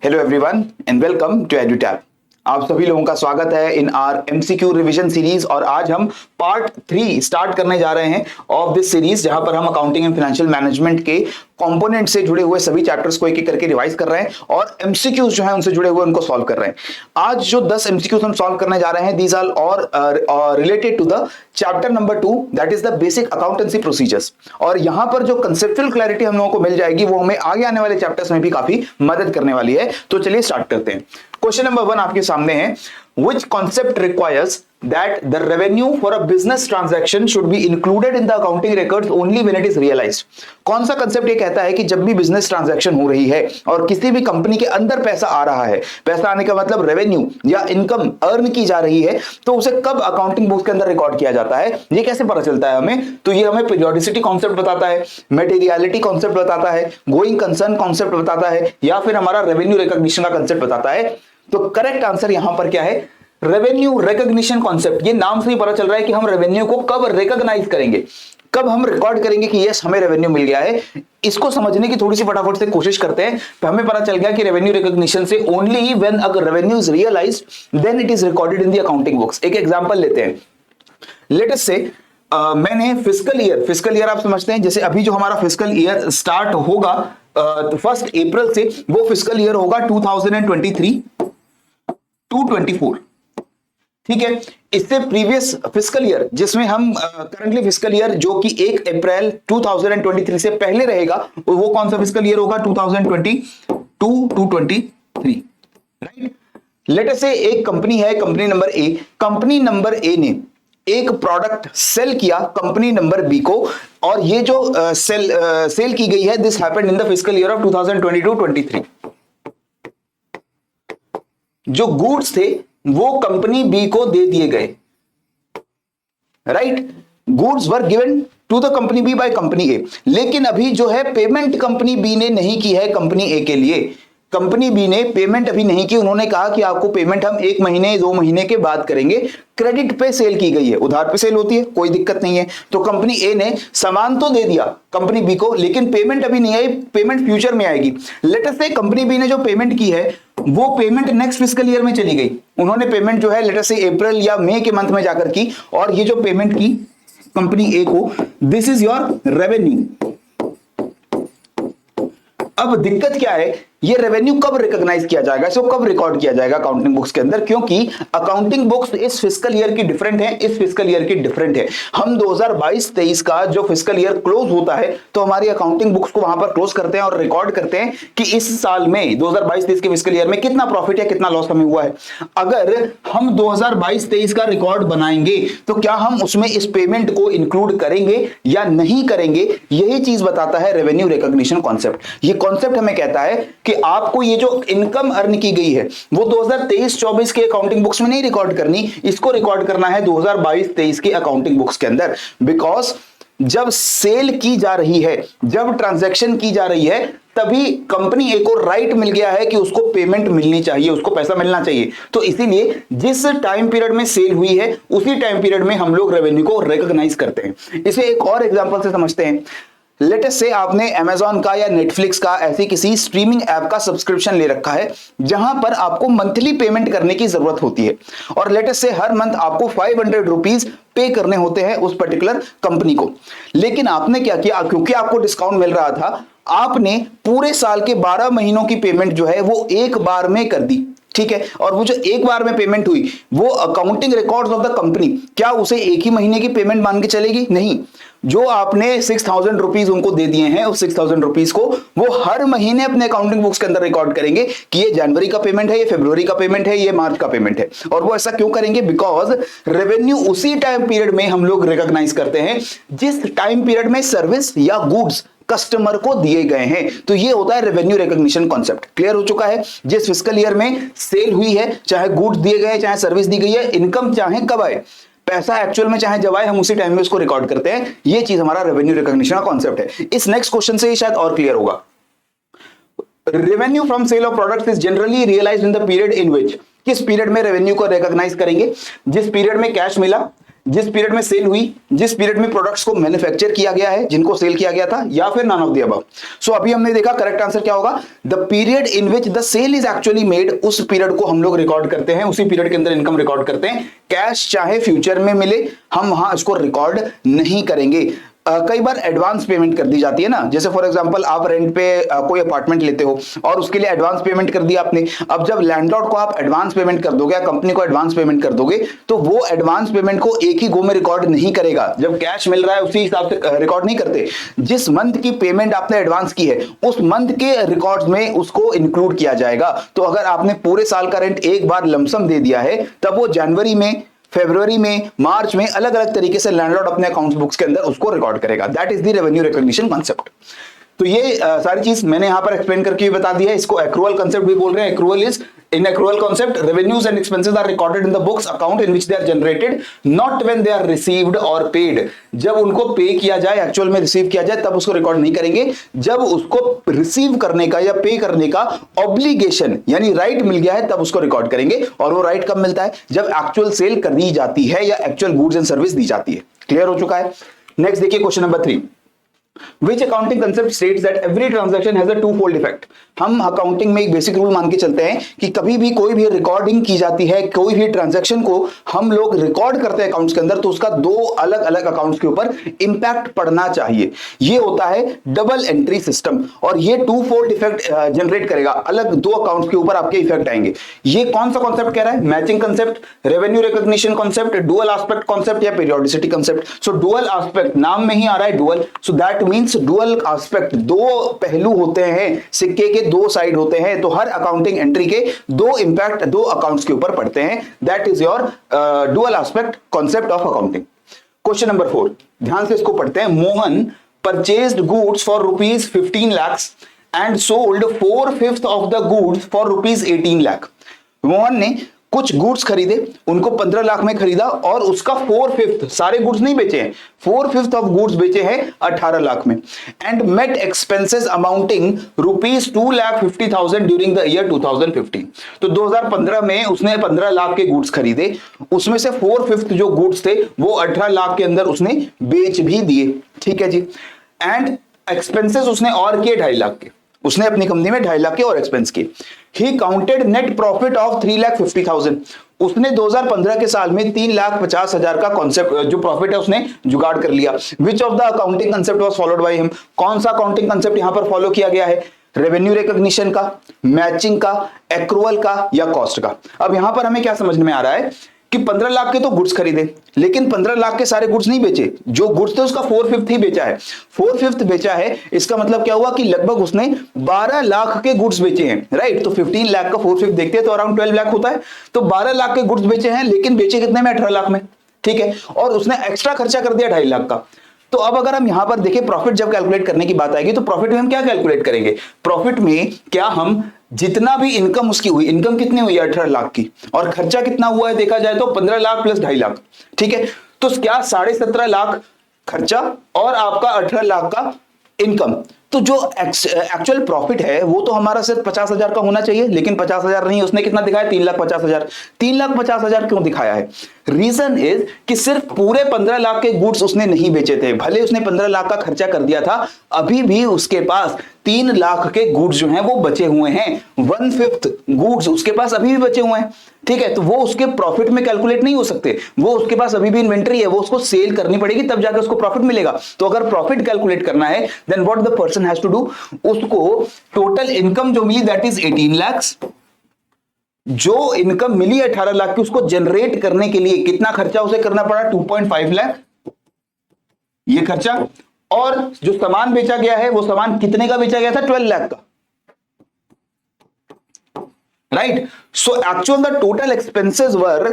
Hello everyone and welcome to Edutap. आप सभी लोगों का स्वागत है in our MCQ revision series और आज हम पार्ट 3 स्टार्ट करने जा रहे हैं ऑफ दिस सीरीज, जहां पर हम अकाउंटिंग एंड फाइनेंशियल मैनेजमेंट के कंपोनेंट से जुड़े हुए सभी चैप्टर्स को एक एक करके रिवाइज कर रहे हैं और एमसीक्यूज जो है उनसे जुड़े हुए उनको सॉल्व कर रहे हैं। आज जो 10 एमसीक्यूज हम सॉल्व करने जा रहे हैं, दीज आर और related to the chapter number 2, that is the basic accountancy procedures. और यहां पर जो कंसेप्चुअल क्लैरिटी हम लोगों को मिल जाएगी वो हमें आगे आने वाले चैप्टर्स में भी काफी मदद करने वाली है। तो चलिए स्टार्ट करते हैं। क्वेश्चन नंबर 1 आपके सामने है, which concept requires that the revenue for a business transaction should be included in the accounting records only when it is realized। कौन सा कंसेप्ट ये कहता है कि जब भी बिजनेस ट्रांजैक्शन हो रही है और किसी भी कंपनी के अंदर पैसा आ रहा है, पैसा आने का मतलब रेवेन्यू या इनकम अर्न की जा रही है, तो उसे कब अकाउंटिंग बुक्स के अंदर रिकॉर्ड किया जाता है, ये कैसे पता चलता है हमें? तो ये हमें पीरियोडिसिटी कॉन्सेप्ट बताता है, मटेरियलिटी कॉन्सेप्ट बताता है, गोइंग कंसर्न कॉन्सेप्ट बताता है, या फिर हमारा रेवेन्यू रिकॉग्निशन का कंसेप्ट बताता है। तो करेक्ट आंसर यहां पर क्या है? Revenue recognition concept. ये नाम से ही पता चल रहा है कि हम रेवेन्यू को कब रिकॉग्नाइज करेंगे, कब हम रिकॉर्ड करेंगे कि यस हमें रेवेन्यू मिल गया है। इसको समझने की थोड़ी सी फटाफट से कोशिश करते हैं। तो हमें पता चल गया कि रेवेन्यू रिकॉग्निशन से ओनली व्हेन अगर revenue is realised then it is recorded in the accounting books. एक एग्जांपल लेते हैं। लेट अस से मैंने फिस्कल ईयर आप समझते हैं, जैसे अभी जो हमारा फिस्कल ईयर स्टार्ट होगा 1 अप्रैल से, वो फिस्कल ईयर होगा 2023 टू 24। ठीक है, इससे प्रीवियस फिस्कल ईयर जिसमें हम करंटली फिस्कल ईयर जो कि 1 अप्रैल 2023 से पहले रहेगा, वो कौन सा फिस्कल ईयर होगा? 2022 टू 23। राइट। लेट अस से एक कंपनी है, company number A. Company number A ने एक प्रोडक्ट सेल किया कंपनी नंबर बी को, और ये जो सेल की गई है, this happened in the fiscal year of 2022-23। जो गुड्स थे वो कंपनी बी को दे दिए गए। Right, goods were given to the company B by company A. लेकिन अभी जो है पेमेंट कंपनी बी ने नहीं की है कंपनी ए के लिए। कंपनी बी ने पेमेंट अभी नहीं की। उन्होंने कहा कि आपको पेमेंट हम 1 महीने 2 महीने के बाद करेंगे। क्रेडिट पे सेल की गई है, उधार पे सेल होती है, कोई दिक्कत नहीं है। तो कंपनी ए ने सामान तो दे दिया कंपनी बी को, लेकिन पेमेंट अभी नहीं आई, पेमेंट फ्यूचर में आएगी। लेट अस से कंपनी बी ने जो पेमेंट की है वो पेमेंट नेक्स्ट फिस्कल ईयर में चली गई। उन्होंने पेमेंट जो है लेट अस से अप्रैल या मई के मंथ में जाकर की, और ये जो पेमेंट की कंपनी ए को, दिस इज योर रेवेन्यू। अब दिक्कत क्या है, ये रेवेन्यू कब रिकॉग्नाइज किया जाएगा, इसको कब रिकॉर्ड किया जाएगा अकाउंटिंग बुक्स के अंदर? क्योंकि अकाउंटिंग बुक्स इस फिस्कल ईयर की डिफरेंट है, इस फिस्कल ईयर की डिफरेंट है। हम 2022-23 का जो फिस्कल ईयर क्लोज होता है तो हमारी अकाउंटिंग बुक्स को वहां पर क्लोज करते हैं और रिकॉर्ड करते हैं कि इस साल में 2022-23 के फिस्कल ईयर में कितना प्रॉफिट या कितना लॉस हमें हुआ है। अगर हम 2022-23 का रिकॉर्ड बनाएंगे तो क्या हम उसमें इस पेमेंट को इंक्लूड करेंगे या नहीं करेंगे, यही चीज बताता है रेवेन्यू रिकॉग्निशन कॉन्सेप्ट। ये कॉन्सेप्ट हमें कहता है कि आपको ये जो इनकम अर्न की गई है वो 2023-24 के अकाउंटिंग बुक्स में नहीं रिकॉर्ड करनी, इसको रिकॉर्ड करना है 2022-23 के अकाउंटिंग बुक्स के अंदर। बिकॉज जब सेल की जा रही है, जब ट्रांजैक्शन की जा रही है, तभी कंपनी ए को राइट मिल गया है कि उसको पेमेंट मिलनी चाहिए, उसको पैसा मिलना चाहिए। तो इसीलिए जिस टाइम पीरियड में सेल हुई है उसी टाइम पीरियड में हम लोग रेवेन्यू को रिकॉग्नाइज करते हैं। इसे एक और एग्जांपल से समझते हैं। लेट अस से आपने Amazon का या Netflix का ऐसी किसी स्ट्रीमिंग ऐप का सब्सक्रिप्शन ले रखा है जहां पर आपको मंथली पेमेंट करने की जरूरत होती है, और लेट अस से हर मंथ आपको 500 रुपीज पे करने होते हैं उस पर्टिकुलर कंपनी को। लेकिन आपने क्या किया, क्योंकि आपको डिस्काउंट मिल रहा था, आपने पूरे साल के 12 महीनों की पेमेंट जो है वो एक बार में कर दी। ठीक है, और वो जो एक बार में पेमेंट हुई वो accounting records of the company क्या उसे एक ही महीने की पेमेंट मान के चलेगी? नहीं। जो आपने 6000 रुपीज उनको दे दिए हैं, उस 6000 रुपीज को वो हर महीने अपने अकाउंटिंग बुक्स के अंदर रिकॉर्ड करेंगे कि ये जनवरी का पेमेंट है, ये फरवरी का पेमेंट है, ये मार्च का पेमेंट है। और वो ऐसा क्यों करेंगे? बिकॉज रेवेन्यू उसी टाइम पीरियड में हम लोग रिकॉग्नाइज करते हैं जिस टाइम पीरियड में सर्विस या गुड्स कस्टमर को दिए गए हैं। तो ये होता है रेवेन्यू रिकॉग्निशन कॉन्सेप्ट। क्लियर हो चुका है? जिस फिस्कल ईयर में सेल हुई है, चाहे गुड्स दिए गए, चाहे सर्विस दी गई है, इनकम चाहे कब आए, पैसा एक्चुअल में चाहे जब आए, हम उसी टाइम में उसको रिकॉर्ड करते हैं। ये चीज हमारा रेवेन्यू रिकॉग्निशन का कॉन्सेप्ट है। इस नेक्स्ट क्वेश्चन से शायद और क्लियर होगा। Revenue from sale of products is generally realised in the period in which, किस पीरियड में रेवेन्यू को रिकॉग्नाइज करेंगे? जिस पीरियड में कैश मिला जिस पीरियड में सेल हुई, जिस पीरियड में प्रोडक्ट्स को मैन्युफैक्चर किया गया है, जिनको सेल किया गया था, या फिर none of the above. So अभी हमने देखा करेक्ट आंसर क्या होगा, the period in which the sale is actually made, उस पीरियड को हम लोग रिकॉर्ड करते हैं, उसी पीरियड के अंदर इनकम रिकॉर्ड करते हैं। कैश चाहे फ्यूचर में मिले, हम वहां इसको रिकॉर्ड नहीं करेंगे। कई बार एडवांस पेमेंट कर दी जाती है ना, जैसे फॉर एग्जांपल आप रेंट पे कोई अपार्टमेंट लेते हो और उसके लिए एडवांस पेमेंट कर दी आपने। अब जब लैंडलॉर्ड को आप एडवांस पेमेंट कर दोगे या कंपनी को एडवांस पेमेंट कर दोगे, तो वो एडवांस पेमेंट को एक ही गो में रिकॉर्ड नहीं करेगा। जब कैश मिल रहा है उसी हिसाब से रिकॉर्ड नहीं करते। जिस मंथ की पेमेंट आपने एडवांस की है उस मंथ के रिकॉर्ड्स में उसको इंक्लूड किया जाएगा। तो अगर आपने पूरे साल का रेंट एक बार लमसम दे दिया है, तब वो जनवरी में, फरवरी में, मार्च में अलग अलग तरीके से लैंडलॉर्ड अपने अकाउंट्स बुक्स के अंदर उसको रिकॉर्ड करेगा। That is the revenue recognition concept. तो ये सारी चीज मैंने यहां पर एक्सप्लेन करके बता दिया है। इसको एक्रूअल कॉन्सेप्ट भी बोल रहे हैं। Accrual is, in accrual concept revenues and expenses are recorded in the books account in which they are generated, not when they are received और पेड। जब उनको पे किया जाए, एक्चुअल में रिसीव किया जाए, तब उसको रिकॉर्ड नहीं करेंगे। जब उसको रिसीव करने का या पे करने का ऑब्लिगेशन यानी राइट मिल गया है, तब उसको रिकॉर्ड करेंगे। और वो राइट कब मिलता है, जब एक्चुअल सेल कर दी जाती है या एक्चुअल गुड्स एंड सर्विस दी जाती है। क्लियर हो चुका है। नेक्स्ट देखिए question number 3, Which accounting concept states that every transaction has a two-fold effect? हम अकाउंटिंग में एक बेसिक रूल मान के चलते हैं कि कभी भी कोई भी रिकॉर्डिंग की जाती है, कोई भी ट्रांजैक्शन को हम लोग रिकॉर्ड करते हैं अकाउंट्स के अंदर, तो उसका दो अलग अलग अकाउंट्स के ऊपर इंपैक्ट पड़ना चाहिए। ये होता है डबल एंट्री सिस्टम, और ये टू फोल्ड इफेक्ट जनरेट करेगा। अलग दो अकाउंट्स के ऊपर आपके इफेक्ट आएंगे। ये कौन सा कॉन्सेप्ट कह रहा है? Matching concept, revenue recognition concept, dual aspect concept या पीरियोडिसिटी कॉन्सेप्ट। सो डुअल एस्पेक्ट, नाम में ही आ रहा है dual, so that means dual aspect, दो पहलू होते हैं, सिक्के के दो साइड होते हैं। तो हर अकाउंटिंग एंट्री के दो इंपैक्ट दो अकाउंट्स के ऊपर पड़ते हैं। That is your dual aspect concept of accounting. Question number 4, ध्यान से इसको पढ़ते हैं। Mohan purchased goods for rupees 15 lakhs and sold 4/5 of the goods for rupees 18 lakh। Mohan ने कुछ गुड्स खरीदे, उनको 15 लाख में खरीदा और उसका 4/5, सारे गुड्स नहीं बेचे हैं, 4/5 ऑफ गुड्स बेचे हैं 18 लाख में। And met expenses amounting rupees 2,50,000 during the year 2015। तो 2015 में उसने 15 लाख के गुड्स खरीदे, उसमें से 4/5 जो गुड्स थे वो 18 लाख के अंदर उसने बेच भी दिए। ठीक है जी। एंड एक्सपेंसेस उसने और किए 2.5 लाख के, उसने अपनी कंपनी में 2.5 लाख के और एक्सपेंस किए। He counted net profit of 3,50,000। उसने 2015 के साल में 3,50,000 का कॉन्सेप्ट जो प्रॉफिट है उसने जुगाड़ कर लिया। Which of the accounting concept was followed by him? कौन सा अकाउंटिंग कंसेप्ट यहां पर फॉलो किया गया है? रेवेन्यू रिकॉग्निशन का, मैचिंग का, एक्रूअल का या कॉस्ट का? अब यहां पर हमें क्या समझ में आ रहा है कि 15 लाख के तो गुड्स खरीदे, लेकिन 15 लाख के सारे गुड्स नहीं बेचे। जो गुड्स थे उसका 4/5 ही बेचा है। 4/5 बेचा है, इसका मतलब क्या हुआ कि लगभग उसने 12 लाख के गुड्स बेचे हैं। राइट, तो 15 लाख का 4/5 देखते हैं तो अराउंड 12 लाख होता है। तो 12 लाख के गुड्स बेचे हैं, लेकिन बेचे कितने में? 18 लाख में। ठीक है, और उसने एक्स्ट्रा खर्चा कर दिया 2.5 लाख का। तो अब अगर हम यहां पर देखें, प्रॉफिट जब कैलकुलेट करने की बात आएगी तो प्रॉफिट में हम क्या कैलकुलेट करेंगे? प्रॉफिट में क्या हम जितना भी इनकम उसकी हुई, इनकम कितनी हुई? 18 लाख की, और खर्चा कितना हुआ है देखा जाए तो 15 लाख प्लस 2.5 लाख। ठीक है, तो क्या 17.5 लाख खर्चा और आपका 18 लाख का इनकम। तो जो एक्चुअल प्रॉफिट है वो तो हमारा सिर्फ 50,000 का होना चाहिए, लेकिन 50,000 नहीं, उसने कितना दिखाया? 3,50,000। 3,50,000 क्यों दिखाया है? रीजन इज कि सिर्फ पूरे 15 लाख के गुड्स उसने नहीं बेचे थे। भले उसने 15 लाख का खर्चा कर दिया था, अभी भी उसके पास 3 लाख के गुड्स जो हैं वो बचे हुए हैं। 1/5 गुड्स उसके पास अभी भी बचे हुए हैं। ठीक है, तो वो उसके प्रॉफिट में कैलकुलेट नहीं हो सकते। वो उसके पास अभी भी इन्वेंट्री है, वो उसको सेल करनी पड़ेगी तब जाकर उसको प्रॉफिट मिलेगा। तो अगर प्रॉफिट कैलकुलेट करना है, then what the person has to do, उसको टोटल इनकम जो मिली दैट इज 18 lakhs, जो इनकम मिली 18 लाख की, उसको जनरेट करने के लिए कितना खर्चा उसे करना पड़ा? 2.5 लाख ये खर्चा। और जो सामान बेचा गया है वो सामान कितने का बेचा गया था? 12 लाख का। Right, so actual the total expenses were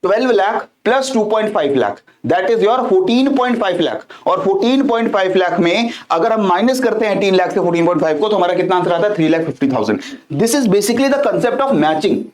12 lakh plus 2.5 lakh, that is your 14.5 lakh. और 14.5 लाख में अगर हम माइनस करते हैं 3 लाख से 14.5 को, तो हमारा कितना आंसर आता है? 3,50,000। This is basically the concept of matching.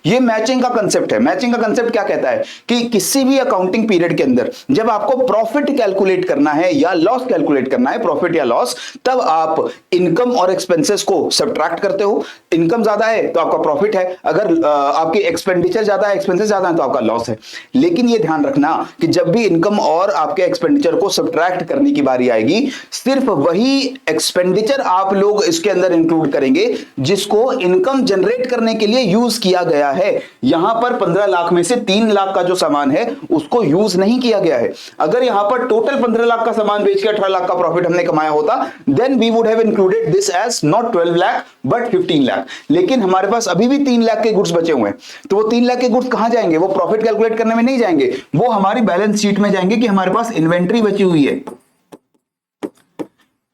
ये मैचिंग का कंसेप्ट है। मैचिंग का कंसेप्ट क्या कहता है कि किसी भी अकाउंटिंग पीरियड के अंदर जब आपको प्रॉफिट कैलकुलेट करना है या लॉस कैलकुलेट करना है, प्रॉफिट या लॉस, तब आप इनकम और एक्सपेंसेस को सब्ट्रैक्ट करते हो। इनकम ज्यादा है तो आपका प्रॉफिट है, अगर आपकी एक्सपेंडिचर ज्यादा है, एक्सपेंसेस ज्यादा है, तो आपका लॉस है। लेकिन ये ध्यान रखना कि जब भी इनकम और आपके एक्सपेंडिचर को सब्ट्रैक्ट करने की बारी आएगी, सिर्फ वही एक्सपेंडिचर आप लोग इसके अंदर इंक्लूड करेंगे जिसको इनकम जनरेट करने के लिए यूज किया गया है। यहां पर 15 लाख में से 3 लाख का जो सामान है उसको यूज नहीं किया गया है। अगर यहां पर टोटल 15 लाख का सामान बेच के 18 लाख का प्रॉफिट हमने कमाया होता, then we would have included this as not 12 lakh but 15 lakh. लेकिन हमारे पास अभी भी 3 लाख के गुड्स बचे हुए हैं, तो वो 3 लाख के गुड्स कहां जाएंगे? वो प्रॉफिट कैलकुलेट करने में नहीं जाएंगे, वो हमारी बैलेंस शीट में जाएंगे कि हमारे पास इन्वेंट्री बची हुई है।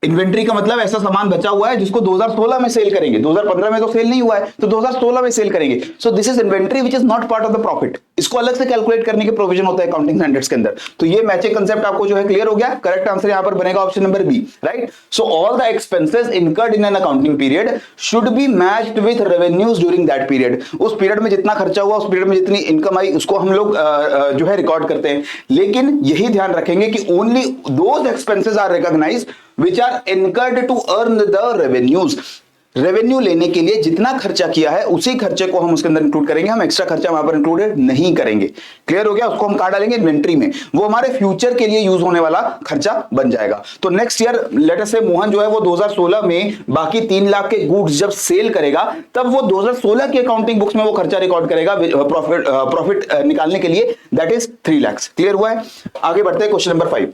इन्वेंट्री का मतलब ऐसा सामान बचा हुआ है जिसको 2016 में सेल करेंगे, 2015 में तो सेल नहीं हुआ है, तो 2016 में सेल करेंगे। So this is inventory which is not part of the profit. इसको अलग से कैलकुलेट करने के प्रोविजन होता है अकाउंटिंग स्टैंडर्ड्स के अंदर। तो ये मैचिंग कंसेप्ट आपको जो है क्लियर हो गया। करेक्ट आंसर यहां पर बनेगा option number B, right. So all the expenses incurred in an accounting period should be matched with revenues during that period. उस पीरियड में जितना खर्चा हुआ, उस पीरियड में जितनी इनकम आई, उसको हम लोग जो है रिकॉर्ड करते हैं। लेकिन यही ध्यान रखेंगे कि only those expenses are recognised which are incurred to earn the revenues। Revenue लेने के लिए जितना खर्चा किया है उसी खर्चे को हम उसके अंदर इंक्लूड करेंगे, हम एक्स्ट्रा खर्चा वहां पर इंक्लूडेड नहीं करेंगे। क्लियर हो गया? उसको हम कहां डालेंगे? इन्वेंट्री में। वो हमारे फ्यूचर के लिए यूज होने वाला खर्चा बन जाएगा। तो नेक्स्ट ईयर लेट अस से मोहन जो है वो 2016 में बाकी 3 लाख के गुड्स जब सेल करेगा, तब वो 2016 की अकाउंटिंग बुक्स में वो खर्चा रिकॉर्ड करेगा प्रॉफिट निकालने के लिए, दैट इज 3 लाख। क्लियर हुआ है? आगे बढ़ते हैं question number 5।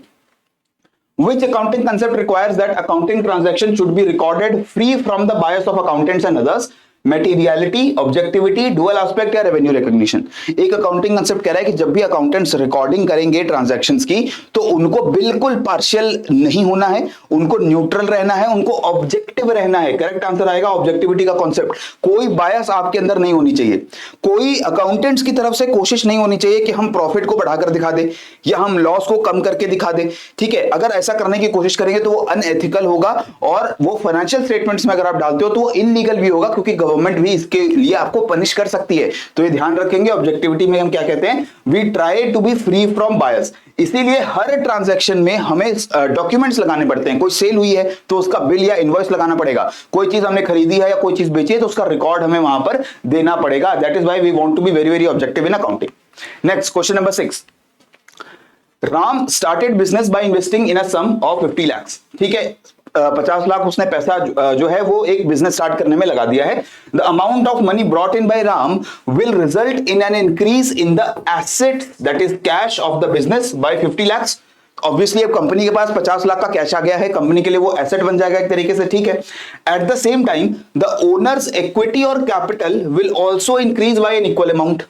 Which accounting concept requires that accounting transaction should be recorded free from the bias of accountants and others? Materiality, objectivity, dual aspect या रेवेन्यू रिकॉग्निशन। एक अकाउंटिंग कंसेप्ट कह रहा है कि जब भी अकाउंटेंट्स रिकॉर्डिंग करेंगे ट्रांजैक्शंस की, तो उनको बिल्कुल पार्शियल नहीं होना है, उनको न्यूट्रल रहना है, उनको ऑब्जेक्टिव रहना है। करेक्ट आंसर आएगा ऑब्जेक्टिविटी का कॉन्सेप्ट। कोई बायस आपके अंदर नहीं होनी चाहिए। कोई अकाउंटेंट्स की तरफ से कोशिश नहीं होनी चाहिए कि हम प्रॉफिट को बढ़ाकर दिखा दे या हम लॉस को कम करके दिखा दे। ठीक है, अगर ऐसा करने की कोशिश करेंगे तो वो अनएथिकल होगा, और वो फाइनेंशियल स्टेटमेंट्स में अगर आप डालते हो तो वो इलीगल भी होगा, क्योंकि गवर्नमेंट भी इसके लिए आपको पनिश कर सकती है। तो ये ध्यान रखेंगे। ऑब्जेक्टिविटी में हम क्या कहते हैं? We try to be free from bias. इसीलिए हर ट्रांजैक्शन में हमें डॉक्यूमेंट्स लगाने पड़ते हैं। कोई सेल हुई है तो उसका बिल या इनवॉइस लगाना पड़ेगा, कोई चीज हमने खरीदी है या कोई चीज बेची है तो उसका रिकॉर्ड हमें वहां पर देना पड़ेगा। That is why we want to be very very objective in accounting. Next question number 6। Ram started business by investing in a sum of 50 lakh. ठीक है, 50 लाख उसने पैसा जो है वो एक बिजनेस स्टार्ट करने में लगा दिया है। The amount of money brought in by Ram will result in an increase in the asset that is cash of the business by 50 lakh. Obviously अब कंपनी के पास 50 लाख का कैश आ गया है, कंपनी के लिए वो एसेट बन जाएगा एक तरीके से। ठीक है, at the same time the owner's equity और capital will also increase by an equal amount.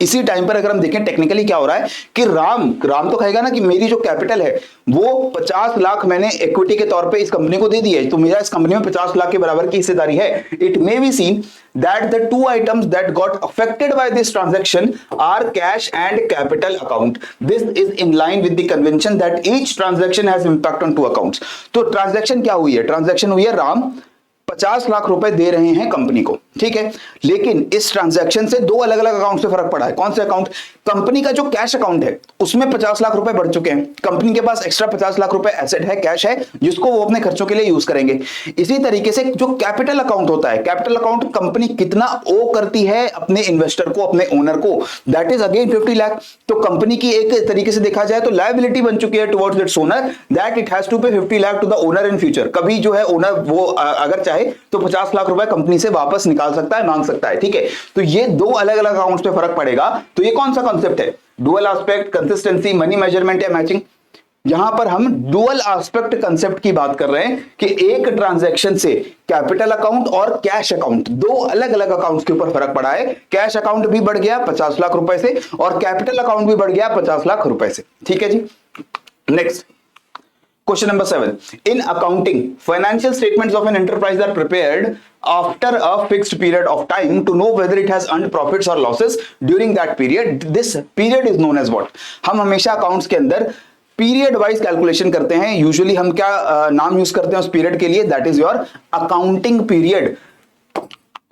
इसी टाइम पर अगर हम देखें टेक्निकली क्या हो रहा है कि राम तो कहेगा ना कि मेरी जो कैपिटल है वो 50 लाख मैंने इक्विटी के तौर पे इस कंपनी को दे दी है, तो मेरा इस कंपनी में 50 लाख के बराबर की हिस्सेदारी है। It may be seen that the two items that got affected by this transaction are cash and capital account. This is in line with the convention that each transaction has impact on two accounts. तो transaction क्या हुई है? Transaction हुई है राम 50 लाख रुपए दे रहे हैं company को। ठीक है, लेकिन इस ट्रांजैक्शन से दो अलग अलग अकाउंट से फर्क पड़ा है। कौन से अकाउंट? कंपनी का जो कैश अकाउंट है उसमें 50 लाख रुपए बढ़ चुके हैं, कंपनी के पास एक्स्ट्रा 50 लाख रुपए एसेट है, कैश है, जिसको वो अपने खर्चों के लिए यूज करेंगे। इसी तरीके से जो कैपिटल अकाउंट होता है, कैपिटल अकाउंट कंपनी कितना ओ करती है अपने इन्वेस्टर को, अपने ओनर को, दैट इज अगेन 50 लाख। तो कंपनी की एक तरीके से देखा जाए तो लायबिलिटी बन चुकी है towards its owner, that it has to pay 50 lakh to the owner in future. कभी जो है ओनर वो अगर चाहे तो 50 लाख रुपए कंपनी से वापस निकाल सकता है, मांग सकता है। ठीक है, तो ये दो अलग अलग अकाउंट्स पे फर्क पड़ेगा। तो ये कौन सा कॉन्सेप्ट है? Dual aspect, consistency, money measurement या मैचिंग? यहां पर हम डुअल एस्पेक्ट कंसेप्ट की बात कर रहे हैं कि एक ट्रांजैक्शन से कैपिटल अकाउंट और कैश अकाउंट, दो अलग अलग अकाउंट्स के ऊपर फर्क पड़ा है। कैश अकाउंट भी बढ़ गया 50 लाख रुपए से और कैपिटल अकाउंट भी बढ़ गया 50 लाख रुपए से। ठीक है जी, next Question number 7. In accounting, financial statements of an enterprise are prepared after a fixed period of time to know whether it has earned profits or losses during that period. This period is known as what? हम हमेशा accounts के अंदर period wise calculation करते हैं। Usually हम क्या नाम use करते हैं उस पीरियड के लिए? That is your accounting period.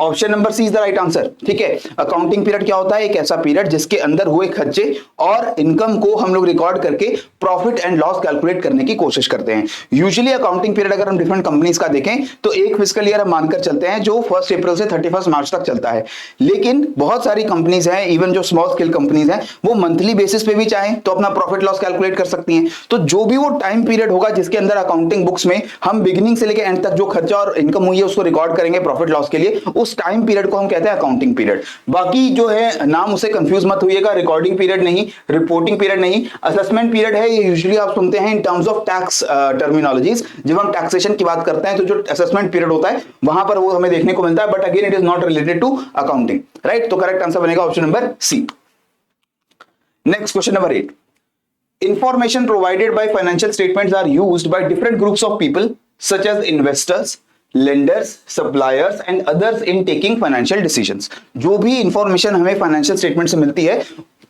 Option number C is the right answer. ठीक है, अकाउंटिंग पीरियड क्या होता है? एक ऐसा पीरियड जिसके अंदर हुए खर्चे और इनकम को हम लोग रिकॉर्ड करके प्रॉफिट एंड लॉस कैलकुलेट करने की कोशिश करते हैं। यूजुअली अकाउंटिंग पीरियड अगर हम डिफरेंट कंपनीज का देखें तो एक फिस्कल ईयर हम मानकर चलते हैं जो 1 अप्रैल से 31 मार्च तक चलता है, लेकिन बहुत सारी कंपनीज हैं, इवन जो स्मॉल स्केल कंपनीज हैं, वो मंथली बेसिस पे भी चाहें तो अपना प्रॉफिट लॉस कैलकुलेट कर सकती हैं। तो जो भी वो टाइम पीरियड होगा जिसके अंदर अकाउंटिंग बुक्स में हम बिगिनिंग से लेकर एंड तक जो खर्चा और इनकम हुई है उसको रिकॉर्ड करेंगे प्रॉफिट लॉस के लिए, उस टाइम पीरियड को हम कहते हैं अकाउंटिंग पीरियड। बाकी जो है नाम उसे कंफ्यूज मत होइएगा, रिकॉर्डिंग पीरियड नहीं, रिपोर्टिंग पीरियड नहीं, असेसमेंट पीरियड है। ये यूजुअली आप सुनते हैं in terms of tax terminologies. जब हम टैक्सेशन की बात करते हैं तो जो असेसमेंट पीरियड होता है वहां पर वो हमें देखने को मिलता है, but again it is not related to accounting, right. तो करेक्ट आंसर बनेगा option number C. Next question number 8, information provided by financial statements are used by different groups of people such as investors, lenders, suppliers and others in taking financial decisions। जो भी information हमें financial statement से मिलती है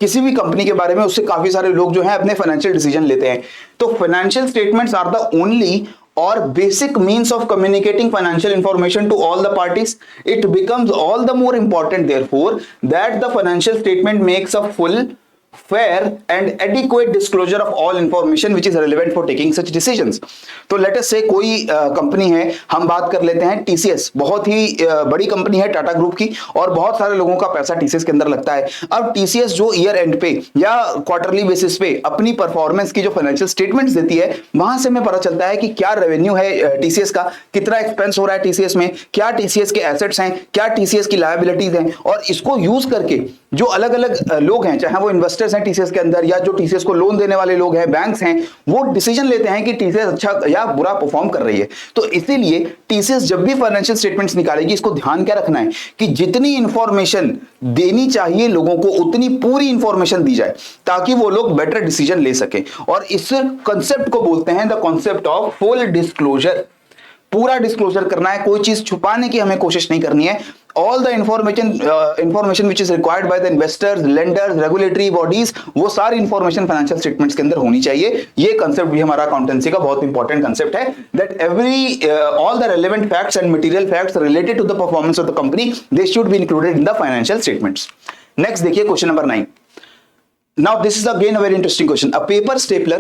किसी भी company के बारे में, उससे काफी सारे लोग जो है अपने फाइनेंशियल डिसीजन लेते हैं। तो financial statements are the only or basic means of communicating financial information to all the parties. It becomes all the more important therefore that the financial statement makes a full, fair and adequate disclosure of all information which is relevant for taking such decisions। तो let us say कोई company है, हम बात कर लेते हैं TCS, बहुत ही बड़ी कंपनी है टाटा ग्रुप की और बहुत सारे लोगों का पैसा टीसीएस के अंदर लगता है। अब टीसीएस जो ईयर एंड पे या क्वार्टरली बेसिस पे अपनी परफॉर्मेंस की जो फाइनेंशियल स्टेटमेंट्स देती है, वहां से हमें पता चलता है कि क्या रेवेन्यू है टीसीएस का, कितना एक्सपेंस हो रहा है टीसीएस में, क्या टीसीएस के एसेट्स हैं, क्या टीसीएस की लायबिलिटीज हैं, और इसको यूज करके जो अलग अलग लोग हैं, चाहे वो इन्वेस्टर्स हैं टीसीएस के अंदर या जो टीसीएस को लोन देने वाले लोग हैं, बैंक्स हैं, वो डिसीजन लेते हैं कि टीसीएस अच्छा या बुरा परफॉर्म कर रही है। तो इसीलिए टीसीएस जब भी फाइनेंशियल स्टेटमेंट्स निकालेगी, इसको ध्यान क्या रखना है कि जितनी इंफॉर्मेशन देनी चाहिए लोगों को उतनी पूरी इंफॉर्मेशन दी जाए ताकि वो लोग बेटर डिसीजन ले सके। और इस कंसेप्ट को बोलते हैं the concept of full disclosure. पूरा डिस्क्लोजर करना है, कोई चीज छुपाने की हमें कोशिश नहीं करनी है। All the information which is required by the investors, lenders, regulatory bodies, वो सारी इंफॉर्मेशन फाइनेंशियल स्टेटमेंट्स के अंदर होनी चाहिए। ये कंसेप्ट भी हमारा अकाउंटेंसी का बहुत इंपॉर्टेंट कंसेप्ट है, that every all the relevant facts and material facts related to the performance of the company they should be included in the financial statements. Next देखिए question number 9। Now this is again a very interesting question. A paper stapler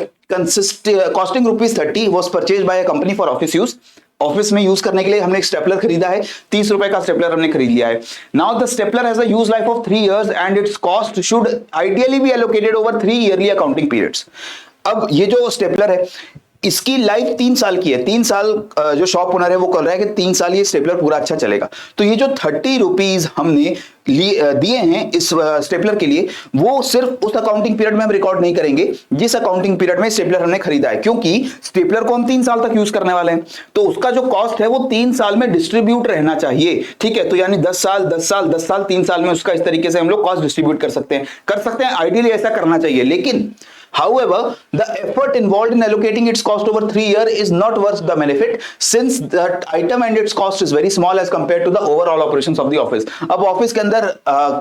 costing ₹30 was purchased by a company for office use. Office में use करने के लिए हमने एक stapler खरीदा है, 30 रुपए का स्टेपलर हमने खरीद लिया है। Now the stapler has a use life of 3 years and it's cost should ideally B allocated over 3 yearly accounting periods. अब ये जो स्टेपलर है इसकी लाइफ 3 साल की है। 3 साल जो शॉप ओनर है वो कर रहा है कि 3 साल ये स्टेपलर पूरा अच्छा चलेगा। तो ये जो 30 रुपीज हमने दिए हैं इस स्टेपलर के लिए, वो सिर्फ उस अकाउंटिंग पीरियड में हम रिकॉर्ड नहीं करेंगे जिस अकाउंटिंग पीरियड में स्टेपलर हमने खरीदा है, क्योंकि स्टेपलर को हम 3 साल तक यूज करने वाले हैं। तो उसका जो कॉस्ट है वो 3 साल में डिस्ट्रीब्यूट रहना चाहिए। ठीक है, तो यानी 10 साल 10 साल 10 साल 3 साल में उसका इस तरीके से हम लोग कॉस्ट डिस्ट्रीब्यूट कर सकते हैं। आइडियली ऐसा करना चाहिए, लेकिन however the effort involved in allocating its cost over 3 years is not worth the benefit since that item and its cost is very small as compared to the overall operations of the office। अब office के अंदर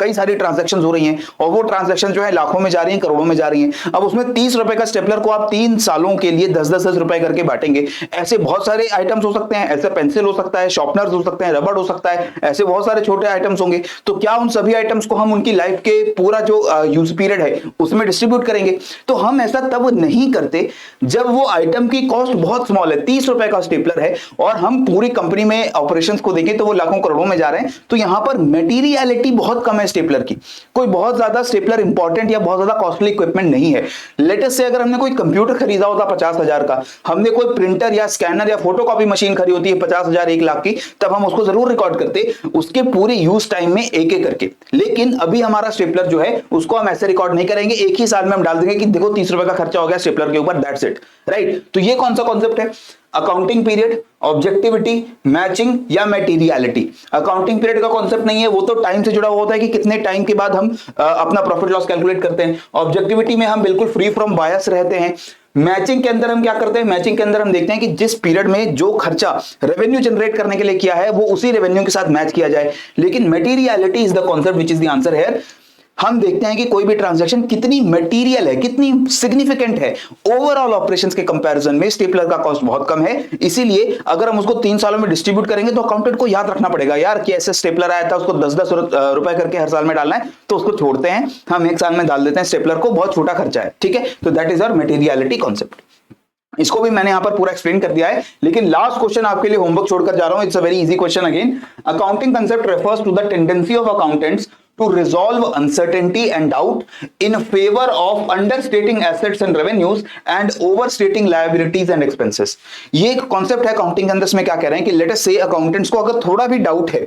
कई सारी transactions हो रही हैं और वो ट्रांजैक्शन जो है लाखों में जा रही हैं, करोड़ों में जा रही हैं। अब उसमें 30 रुपए का स्टेपलर को आप 3 सालों के लिए 10-10 रुपए करके बांटेंगे। ऐसे बहुत सारे आइटम्स हो सकते हैं, ऐसे पेंसिल हो सकता है, शॉर्पनर्स हो सकते हैं, रबड़ हो सकता है, ऐसे बहुत सारे छोटे आइटम्स होंगे। तो क्या उन सभी आइटम्स को हम उनकी लाइफ के पूरा जो यूज पीरियड है उसमें डिस्ट्रीब्यूट करेंगे? तो हम ऐसा तब नहीं करते जब वो आइटम की कॉस्ट बहुत स्मॉल है, 30 रुपए का स्टेपलर है और हम पूरी कंपनी में ऑपरेशंस को देखें तो वो लाखों करोड़ों में जा रहे हैं। तो यहां पर मटेरियलिटी बहुत कम है स्टेपलर की, कोई बहुत ज्यादा स्टेपलर इंपॉर्टेंट या बहुत ज्यादा कॉस्टली इक्विपमेंट नहीं है। लेट अस से अगर हमने कोई कंप्यूटर खरीदा होता 50,000 का, हमने कोई प्रिंटर या स्कैनर या फोटोकॉपी मशीन खरीदी होती है 50,000 1 लाख की, तब हम उसको जरूर रिकॉर्ड करते उसके पूरे यूज टाइम में एक एक करके। लेकिन अभी हमारा स्टेपलर जो है उसको हम ऐसे रिकॉर्ड नहीं करेंगे, एक ही साल में हम डाल देंगे कि देखो 30 रुपए का खर्चा हो गया स्टेपलर के ऊपर, दैट्स इट, राइट। तो ये कौन सा कॉन्सेप्ट है? अकाउंटिंग पीरियड, ऑब्जेक्टिविटी, मैचिंग या मटेरियलिटी। अकाउंटिंग पीरियड का कॉन्सेप्ट नहीं है, वो तो टाइम से जुड़ा हुआ होता है कि कितने टाइम के बाद हम अपना प्रॉफिट लॉस कैलकुलेट करते हैं। ऑब्जेक्टिविटी में हम बिल्कुल फ्री फ्रॉम बायस रहते हैं। मैचिंग के अंदर हम क्या करते हैं? मैचिंग के अंदर हम देखते हैं कि जिस पीरियड में जो खर्चा रेवेन्यू जनरेट करने के लिए किया है वो उसी रेवेन्यू के साथ मैच किया जाए। लेकिन materiality is the concept which is the answer here. हम देखते हैं कि कोई भी ट्रांजैक्शन कितनी मटेरियल है, कितनी सिग्निफिकेंट है ओवरऑल ऑपरेशंस के कंपैरिजन में। स्टेपलर का कॉस्ट बहुत कम है, इसीलिए अगर हम उसको 3 सालों में डिस्ट्रीब्यूट करेंगे तो अकाउंटेंट को याद रखना पड़ेगा यार कि ऐसे स्टेपलर आया था, उसको 10-10 रुपए करके हर साल में डालना है, तो उसको छोड़ते हैं, हम 1 साल में डाल देते हैं स्टेपलर को, बहुत छोटा खर्चा है, ठीक है। तो that is our materiality concept. इसको भी मैंने यहां पर पूरा एक्सप्लेन कर दिया है, लेकिन लास्ट क्वेश्चन आपके लिए होमवर्क छोड़कर जा रहा हूं। It's a very easy question again. Accounting concept refers to the tendency of accountants to resolve uncertainty and doubt in favor of understating assets and revenues and overstating liabilities and expenses। ये एक concept है accounting के अंदर। इसमें क्या कह रहे हैं कि लेट अस से अकाउंटेंट्स को अगर थोड़ा भी डाउट है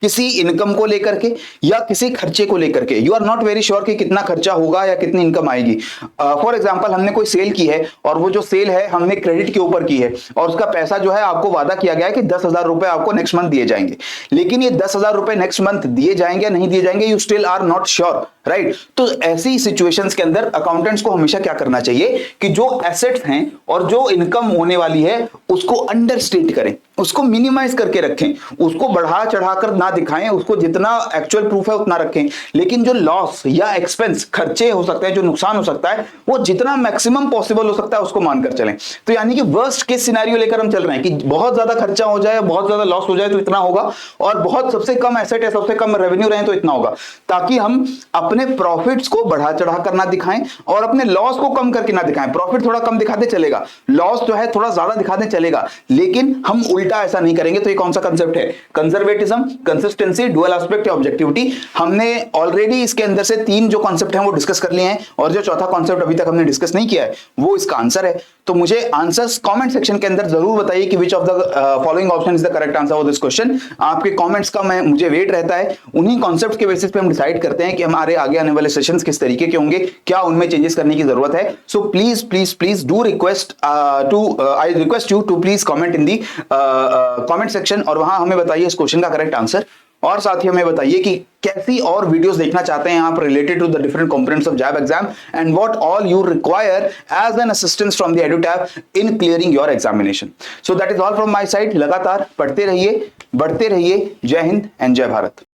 किसी इनकम को लेकर के या किसी खर्चे को लेकर के, you are not very sure कि कितना खर्चा होगा या कितनी इनकम आएगी। फॉर एग्जांपल हमने कोई सेल की है और वो जो सेल है हमने क्रेडिट के ऊपर की है और उसका पैसा जो है आपको वादा किया गया है कि 10,000 रुपए आपको नेक्स्ट मंथ दिए जाएंगे, लेकिन ये 10,000 रुपए नेक्स्ट मंथ दिए जाएंगे या नहीं दिए जाएंगे, you still are not sure, right. तो ऐसी सिचुएशंस के अंदर अकाउंटेंट्स को हमेशा क्या करना चाहिए कि जो एसेट्स हैं और जो इनकम होने वाली है उसको अंडरस्टेट करें, उसको मिनिमाइज करके रखें, उसको बढ़ा चढ़ाकर ना दिखाएं, उसको जितना एक्चुअल प्रूफ है उतना रखें, लेकिन जो लॉस या एक्सपेंस, खर्चे हो सकते हैं, जो नुकसान हो सकता है, वो जितना मैक्सिमम पॉसिबल हो सकता है उसको मानकर चलें। तो यानी कि वर्स्ट केस सिनेरियो लेकर हम चल रहे हैं कि बहुत ज्यादा खर्चा हो जाए, बहुत ज्यादा लॉस हो जाए तो इतना होगा, और बहुत सबसे कम एसेट है, सबसे कम रेवेन्यू रहे तो इतना होगा, ताकि हम अपने प्रॉफिट्स को बढ़ा चढ़ाकर ना दिखाएं और अपने लॉस को कम करके ना दिखाएं। प्रॉफिट थोड़ा कम दिखाते चलेगा, लॉस जो है थोड़ा ज्यादा दिखाते चलेगा, लेकिन हम उल्टा ऐसा नहीं करेंगे। तो ये कौन सा कंसेप्ट है? कंजर्वेटिज्म, कंसिस्टेंसी, डुअल एस्पेक्ट या ऑब्जेक्टिविटी। हमने ऑलरेडी इसके अंदर से 3 जो कॉन्सेप्ट हैं वो डिस्कस कर लिए हैं, और जो चौथा कॉन्सेप्ट अभी तक हमने डिस्कस नहीं किया है वो इसका आंसर है। तो मुझे आंसर्स कमेंट सेक्शन के अंदर जरूर बताइए कि which of the following option is the correct answer for this question. आपके कमेंट्स का मुझे वेट रहता है। उन्हीं कॉन्सेप्ट्स के बेसिस पे हम डिसाइड करते हैं कि हमारे आगे आने वाले सेशंस किस तरीके के होंगे, क्या उनमें चेंजेस करने की जरूरत है। So please please please do request I request you to please comment in the comment section, और वहां हमें बताइए इस क्वेश्चन का करेक्ट आंसर, और साथ ही हमें बताइए कि कैसी और वीडियोस देखना चाहते हैं आप related to the different components of JAIIB exam and what all you require as an assistance from the Edutap in clearing your examination. So that is all from my side. लगातार पढ़ते रहिए, बढ़ते रहिए। जय हिंद एंड जय भारत।